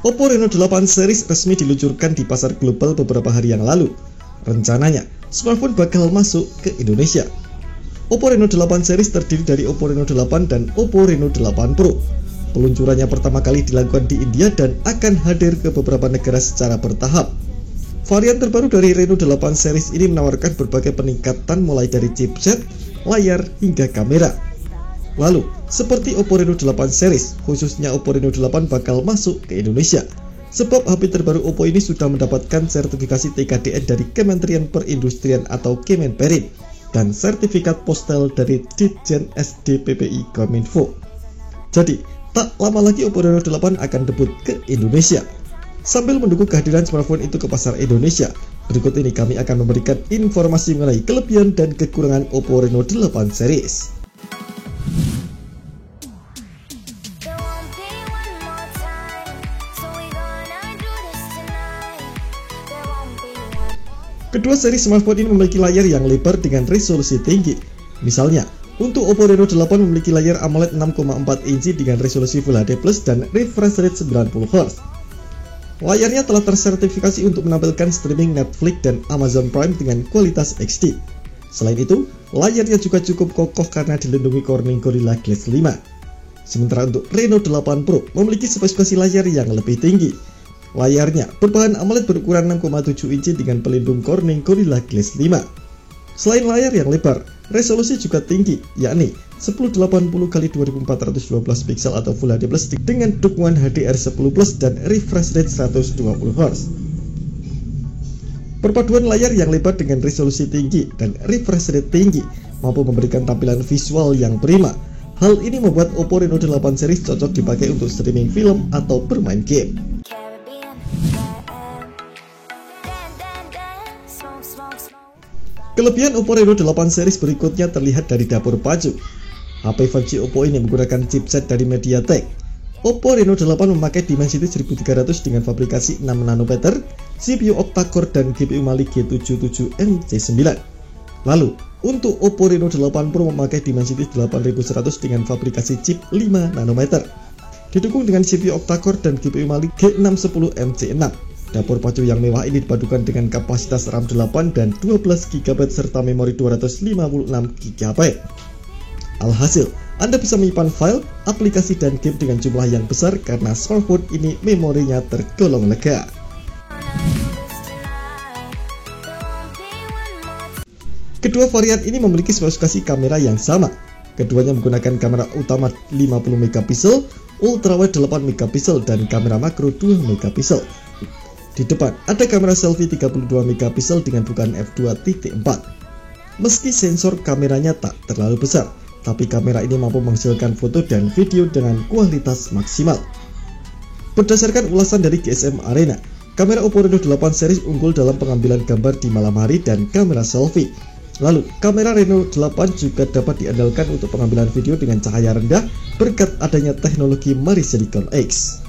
Oppo Reno 8 series resmi diluncurkan di pasar global beberapa hari yang lalu. Rencananya, smartphone bakal masuk ke Indonesia. Oppo Reno 8 series terdiri dari Oppo Reno 8 dan Oppo Reno 8 Pro. Peluncurannya pertama kali dilakukan di India dan akan hadir ke beberapa negara secara bertahap. Varian terbaru dari Reno 8 series ini menawarkan berbagai peningkatan mulai dari chipset, layar, hingga kamera. Lalu, seperti Oppo Reno 8 series, khususnya Oppo Reno 8 bakal masuk ke Indonesia. Sebab HP terbaru Oppo ini sudah mendapatkan sertifikasi TKDN dari Kementerian Perindustrian atau Kemenperin dan sertifikat postal dari Ditjen SDPPI Kominfo. Jadi, tak lama lagi Oppo Reno 8 akan debut ke Indonesia. Sambil menunggu kehadiran smartphone itu ke pasar Indonesia, berikut ini kami akan memberikan informasi mengenai kelebihan dan kekurangan Oppo Reno 8 series. Kedua seri smartphone ini memiliki layar yang lebar dengan resolusi tinggi. Misalnya, untuk Oppo Reno 8 memiliki layar AMOLED 6,4 inci dengan resolusi Full HD+ dan refresh rate 90Hz. Layarnya telah tersertifikasi untuk menampilkan streaming Netflix dan Amazon Prime dengan kualitas HD. Selain itu, layarnya juga cukup kokoh karena dilindungi Corning Gorilla Glass 5. Sementara untuk Reno 8 Pro memiliki spesifikasi layar yang lebih tinggi. Layarnya berbahan AMOLED berukuran 6,7 inci dengan pelindung Corning Gorilla Glass 5. Selain layar yang lebar, resolusi juga tinggi, yakni 1080x2412 pixel atau Full HD+ dengan dukungan HDR10+ dan refresh rate 120Hz. Perpaduan layar yang lebar dengan resolusi tinggi dan refresh rate tinggi mampu memberikan tampilan visual yang prima. Hal ini membuat Oppo Reno 8 series cocok dipakai untuk streaming film atau bermain game. Kelebihan Oppo Reno 8 series berikutnya terlihat dari dapur pacu. HP 5G Oppo ini menggunakan chipset dari MediaTek. Oppo Reno 8 memakai Dimensity 1300 dengan fabrikasi 6 nanometer, CPU octa-core dan GPU Mali G77MC9. Lalu, untuk Oppo Reno 8 Pro memakai Dimensity 8100 dengan fabrikasi chip 5 nanometer. Didukung dengan CPU octa-core dan GPU Mali G610MC6. Dapur pacu yang mewah ini dipadukan dengan kapasitas RAM 8 dan 12GB serta memori 256GB. Alhasil, Anda bisa menyimpan file, aplikasi, dan game dengan jumlah yang besar karena smartphone ini memorinya tergolong lega. Kedua varian ini memiliki spesifikasi kamera yang sama. Keduanya menggunakan kamera utama 50MP, ultrawide 8MP, dan kamera makro 2MP. Di depan ada kamera selfie 32MP dengan bukaan f2.4. Meski sensor kameranya tak terlalu besar, tapi kamera ini mampu menghasilkan foto dan video dengan kualitas maksimal. Berdasarkan ulasan dari GSM Arena, kamera Oppo Reno 8 series unggul dalam pengambilan gambar di malam hari dan kamera selfie. Lalu, kamera Reno 8 juga dapat diandalkan untuk pengambilan video dengan cahaya rendah berkat adanya teknologi Mari Silicon X.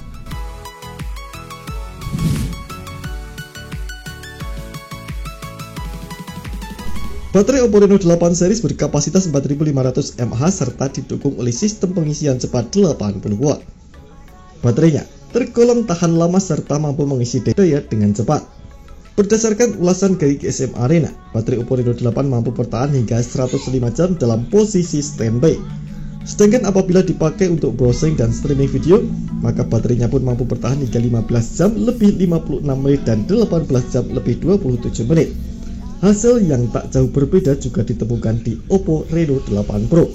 Baterai Oppo Reno 8 series berkapasitas 4500 mAh serta didukung oleh sistem pengisian cepat 80W. Baterainya tergolong tahan lama serta mampu mengisi daya dengan cepat. Berdasarkan ulasan dari GSM Arena, baterai Oppo Reno 8 mampu bertahan hingga 105 jam dalam posisi standby. Sedangkan apabila dipakai untuk browsing dan streaming video, maka baterainya pun mampu bertahan hingga 15 jam lebih 56 menit dan 18 jam lebih 27 menit. Hasil yang tak jauh berbeda juga ditemukan di Oppo Reno 8 Pro.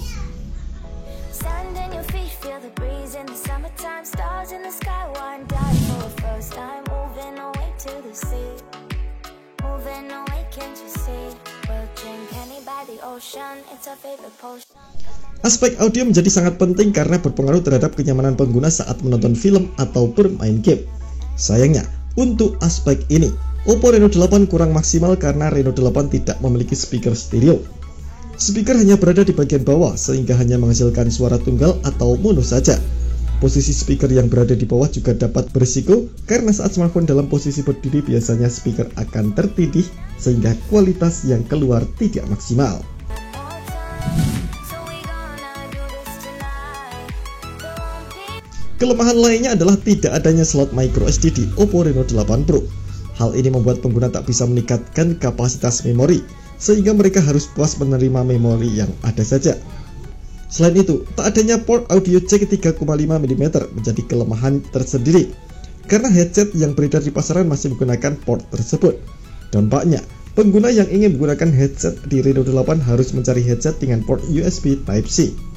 Aspek audio menjadi sangat penting karena berpengaruh terhadap kenyamanan pengguna saat menonton film atau bermain game. Sayangnya, untuk aspek ini, Oppo Reno 8 kurang maksimal karena Reno 8 tidak memiliki speaker stereo. Speaker hanya berada di bagian bawah sehingga hanya menghasilkan suara tunggal atau mono saja. Posisi speaker yang berada di bawah juga dapat berisiko karena saat smartphone dalam posisi berdiri biasanya speaker akan tertindih sehingga kualitas yang keluar tidak maksimal. Kelemahan lainnya adalah tidak adanya slot microSD di Oppo Reno 8 Pro. Hal ini membuat pengguna tak bisa meningkatkan kapasitas memori, sehingga mereka harus puas menerima memori yang ada saja. Selain itu, tak adanya port audio jack 3,5 mm menjadi kelemahan tersendiri, karena headset yang beredar di pasaran masih menggunakan port tersebut. Dampaknya, pengguna yang ingin menggunakan headset di Reno 8 harus mencari headset dengan port USB Type-C.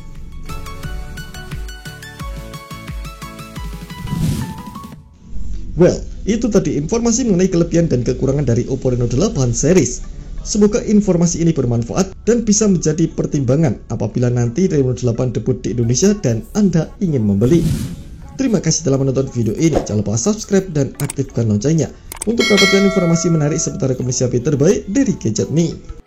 Well, itu tadi informasi mengenai kelebihan dan kekurangan dari Oppo Reno 8 series. Semoga informasi ini bermanfaat dan bisa menjadi pertimbangan apabila nanti Reno 8 debut di Indonesia dan Anda ingin membeli. Terima kasih telah menonton video ini. Jangan lupa subscribe dan aktifkan loncengnya untuk mendapatkan informasi menarik seputar rekomendasi HP terbaik dari Gadget Me.